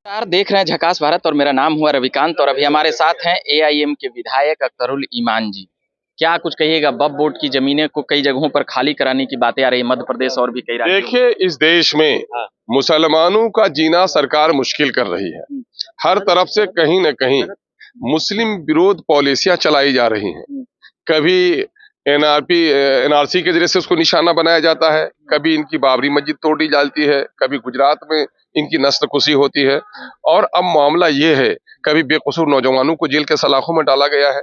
नमस्कार, देख रहे हैं झकास भारत और मेरा नाम हुआ रविकांत और अभी हमारे साथ हैं एआईएम के विधायक अख्तरुल ईमान जी। क्या कुछ कहिएगा? वक्फ बोर्ड की जमीनें को कई जगहों पर खाली कराने की बातें आ रही है, मध्य प्रदेश और भी कई राज्यों में। देखिए, इस देश में मुसलमानों का जीना सरकार मुश्किल कर रही है। हर तरफ से कहीं न कहीं मुस्लिम विरोध पॉलिसियां चलाई जा रही हैं। कभी एनआरसी के जरिए से उसको निशाना बनाया जाता है, कभी इनकी बाबरी मस्जिद तोड़ दी जाती है, कभी गुजरात में इनकी नस्लकुशी होती है। और अब मामला ये है, कभी बेकसूर नौजवानों को जेल के सलाखों में डाला गया है।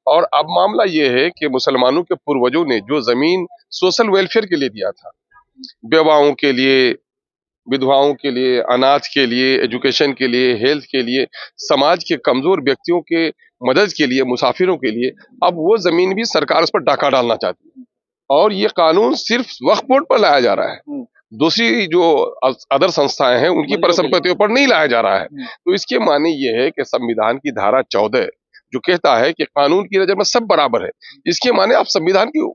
और अब मामला ये है कि मुसलमानों के पूर्वजों ने जो जमीन सोशल वेलफेयर के लिए दिया था, बेवाओं के लिए, विधवाओं के लिए, अनाथ के लिए, एजुकेशन के लिए, हेल्थ के लिए, समाज के कमजोर व्यक्तियों के मदद के लिए, मुसाफिरों के लिए, अब वो जमीन भी सरकार उस पर डाका डालना चाहती है। और ये कानून सिर्फ वक्फ बोर्ड पर लाया जा रहा है, दूसरी जो अदर संस्थाएं हैं उनकी परिसंपत्तियों पर नहीं लाया जा रहा है। तो इसके माने ये है कि संविधान की धारा 14 जो कहता है कि कानून की नजर में सब बराबर है, इसके माने आप संविधान की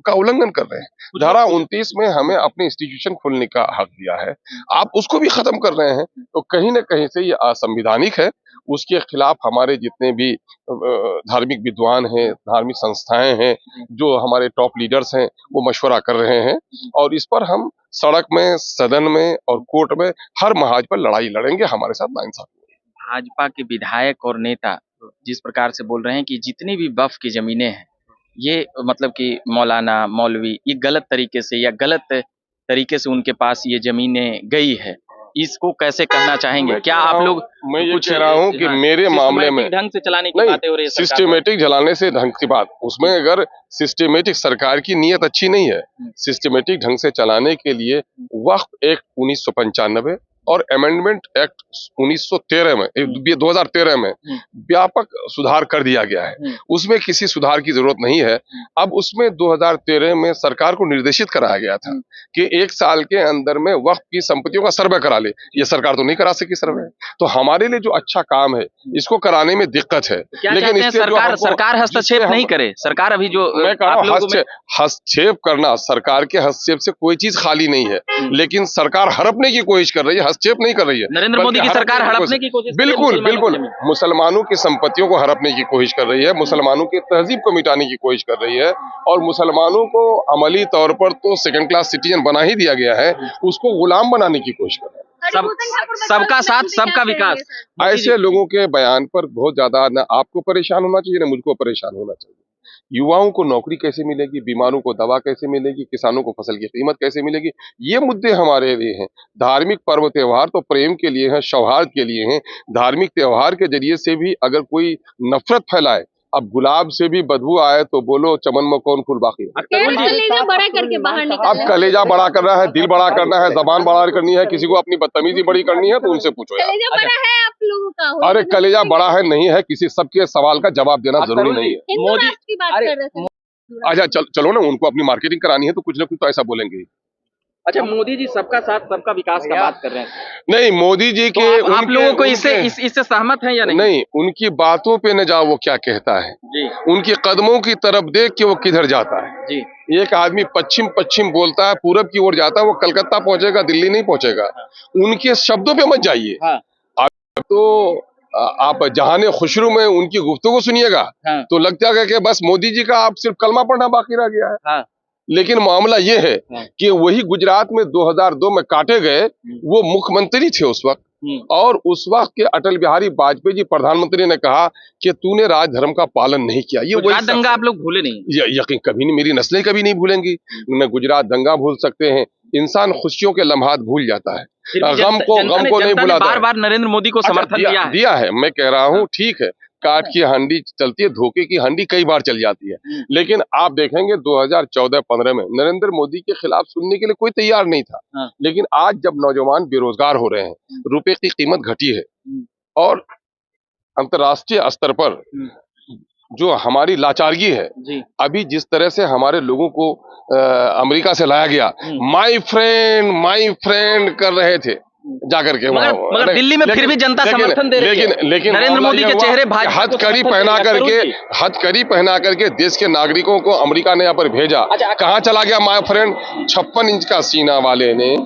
का उल्लंघन कर रहे हैं। धारा 29 में हमें अपने इंस्टीट्यूशन खोलने का हक दिया है, आप उसको भी खत्म कर रहे हैं। तो कहीं न कहीं से ये असंवैधानिक है। उसके खिलाफ हमारे जितने भी धार्मिक विद्वान हैं, धार्मिक संस्थाएं हैं, जो हमारे टॉप लीडर्स हैं, वो मशवरा कर रहे हैं। और इस पर हम सड़क में, सदन में और कोर्ट में हर महाज पर लड़ाई लड़ेंगे। हमारे साथ नाइंसाफी। भाजपा के विधायक और नेता जिस प्रकार से बोल रहे हैं कि जितनी भी वक्फ की जमीनें हैं, ये मतलब कि मौलाना, मौलवी, ये गलत तरीके से या गलत तरीके से उनके पास ये जमीनें गई है, इसको कैसे कहना चाहेंगे? क्या आप लोग मैं ये कह रहा हूँ कि मेरे मामले में ढंग से चलाने की बातें हो रही है, सिस्टमेटिक जलाने से ढंग की बात, उसमें अगर सिस्टमेटिक सरकार की नीयत अच्छी नहीं है, सिस्टमेटिक ढंग से चलाने के लिए वक्फ एक्ट 1995 और अमेंडमेंट एक्ट 1913 में 2013 में व्यापक सुधार कर दिया गया है। उसमें किसी सुधार की जरूरत नहीं है। अब उसमें 2013 में सरकार को निर्देशित कराया गया था कि 1 साल के अंदर में वक्फ की संपत्तियों का सर्वे करा ले। ये सरकार तो नहीं करा सकी सर्वे। तो हमारे लिए जो अच्छा काम है, इसको कराने में दिक्कत है। लेकिन इससे सरकार हस्तक्षेप नहीं करे। सरकार अभी जो मैं कह रहा हूं, हस्तक्षेप करना, सरकार के हस्तक्षेप से कोई चीज खाली नहीं है, लेकिन सरकार हड़पने की कोशिश कर रही है, हस्तक्षेप नहीं कर रही है। नरेंद्र मोदी की सरकार हड़पने की कोशिश, बिल्कुल बिल्कुल, मुसलमानों की संपत्तियों को हड़पने की कोशिश कर रही है, मुसलमानों की तहजीब को मिटाने की कोशिश कर रही है। और मुसलमानों को अमली तौर पर तो सेकंड क्लास सिटीजन बना ही दिया गया है, उसको गुलाम बनाने की कोशिश कर रहे हैं। सबका साथ, सबका विकास। ऐसे लोगों के बयान पर बहुत ज्यादा न आपको परेशान होना चाहिए, न मुझको परेशान होना चाहिए। युवाओं को नौकरी कैसे मिलेगी, बीमारों को दवा कैसे मिलेगी, किसानों को फसल की कीमत कैसे मिलेगी, ये मुद्दे हमारे लिए हैं। धार्मिक पर्व त्योहार तो प्रेम के लिए है, सौहार्द के लिए हैं। धार्मिक त्योहार के जरिए से भी अगर कोई नफरत फैलाए, अब गुलाब से भी बदबू आए तो बोलो चमन में कौन फूल बाकी। कलेजा बड़ा करके बाहर निकल। अब कलेजा बड़ा करना है, दिल बड़ा करना है, जबान बड़ा करनी है, किसी को अपनी बदतमीजी बड़ी करनी है तो उनसे पूछो यार। कलेजा बड़ा है आप लोगों का? अरे कलेजा बड़ा है नहीं है, किसी सबके सवाल का जवाब देना जरूरी नहीं है। मोदी की बात कर रहे थे। अच्छा चलो ना, उनको अपनी मार्केटिंग करानी है तो कुछ ना कुछ तो ऐसा बोलेंगे। अच्छा, मोदी जी सबका साथ, सबका विकास का बात कर रहे हैं। नहीं, मोदी जी के तो आप लोगों को इससे सहमत हैं या नहीं? नहीं, उनकी बातों पे न जाओ वो क्या कहता है जी। उनके कदमों की तरफ देख के वो किधर जाता है जी। एक आदमी पश्चिम पश्चिम बोलता है, पूरब की ओर जाता है, वो कलकत्ता पहुंचेगा, दिल्ली नहीं पहुंचेगा। उनके शब्दों पे मत जाइए। तो आप जहाने खुशरू में उनकी गुफ्तगू सुनिएगा तो लगता है कि बस मोदी जी का आप सिर्फ कलमा पढ़ना बाकी रह गया है। लेकिन मामला ये है कि वही गुजरात में 2002 में काटे गए, वो मुख्यमंत्री थे उस वक्त, और उस वक्त के अटल बिहारी वाजपेयी जी प्रधानमंत्री ने कहा कि तूने राजधर्म का पालन नहीं किया। ये गुजरात दंगा आप लोग भूले नहीं? यकीन कभी नहीं, मेरी नस्लें कभी नहीं भूलेंगी। न गुजरात दंगा भूल सकते हैं, इंसान खुशियों के लम्हात भूल जाता है, गम को नहीं भुलाता। बार बार नरेंद्र मोदी को समर्थन दिया है। मैं कह रहा हूँ ठीक है, काट की हांडी चलती है, धोखे की हांडी कई बार चल जाती है। लेकिन आप देखेंगे 2014-15 में नरेंद्र मोदी के खिलाफ सुनने के लिए कोई तैयार नहीं था। लेकिन आज जब नौजवान बेरोजगार हो रहे हैं, रुपए की कीमत घटी है, और अंतर्राष्ट्रीय स्तर पर जो हमारी लाचारगी है, अभी जिस तरह से हमारे लोगों को अमेरिका से लाया गया, माय फ्रेंड कर रहे थे जाकर के वहां, मगर दिल्ली में फिर भी जनता समर्थन दे रही है। लेकिन नरेंद्र मोदी के चेहरे हथकड़ी पहना करके देश के नागरिकों को अमेरिका ने यहाँ पर भेजा। कहाँ चला गया माय फ्रेंड? 56 इंच का सीना वाले ने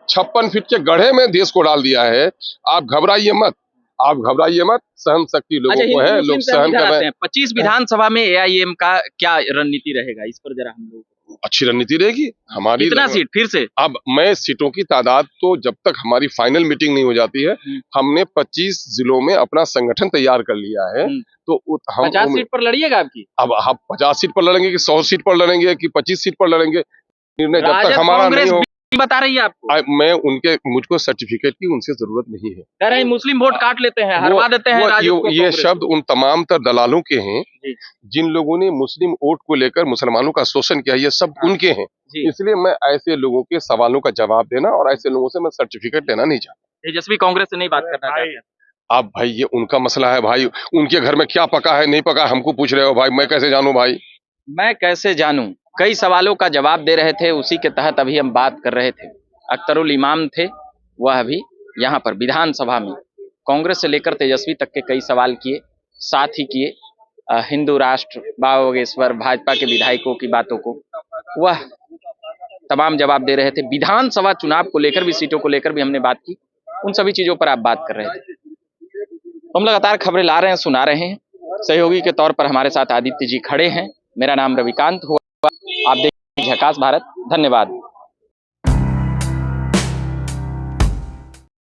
56 फीट के गड्ढे में देश को डाल दिया है। आप घबराइए मत, आप घबराइए मत, सहन शक्ति लोगों को है, लोग सहन कर रहे हैं। 25 विधानसभा में एआईएम का क्या रणनीति रहेगा, इस पर जरा हम लोग अच्छी रणनीति रहेगी हमारी। कितना सीट फिर से? अब मैं सीटों की तादाद तो जब तक हमारी फाइनल मीटिंग नहीं हो जाती है, हमने 25 जिलों में अपना संगठन तैयार कर लिया है। तो हम 50 सीट पर लड़िएगा आपकी? अब हम 50 सीट पर लड़ेंगे कि 100 सीट पर लड़ेंगे कि 25 सीट पर लड़ेंगे, निर्णय जब तक हमारा नहीं हो। बता रही है आपको, मैं मुझको सर्टिफिकेट की उनसे जरूरत नहीं है। कह रहे हैं मुस्लिम वोट काट लेते हैं, हरवा देते हैं। ये शब्द उन तमाम तर दलालों के हैं जिन लोगों ने मुस्लिम वोट को लेकर मुसलमानों का शोषण किया, ये सब उनके हैं। इसलिए मैं ऐसे लोगों के सवालों का जवाब देना और ऐसे लोगों से मैं सर्टिफिकेट देना नहीं चाहता। तेजस्वी कांग्रेस से नहीं बात करना चाहते? आप भाई ये उनका मसला है भाई, उनके घर में क्या पका है नहीं पका हमको पूछ रहे हो भाई, मैं कैसे जानूं भाई? मैं कैसे जानूं? कई सवालों का जवाब दे रहे थे, उसी के तहत अभी हम बात कर रहे थे। अख्तरुल इमाम थे, वह अभी यहाँ पर विधानसभा में कांग्रेस से लेकर तेजस्वी तक के कई सवाल किए, साथ ही किए हिंदू राष्ट्र, बाबा बागेश्वर, भाजपा के विधायकों की बातों को वह तमाम जवाब दे रहे थे। विधानसभा चुनाव को लेकर भी, सीटों को लेकर भी हमने बात की, उन सभी चीजों पर आप बात कर रहे थे। हम लगातार खबरें ला रहे हैं, सुना रहे हैं। सहयोगी के तौर पर हमारे साथ आदित्य जी खड़े हैं। मेरा नाम रविकांत हुआ। आप देखिए झकास भारत। धन्यवाद।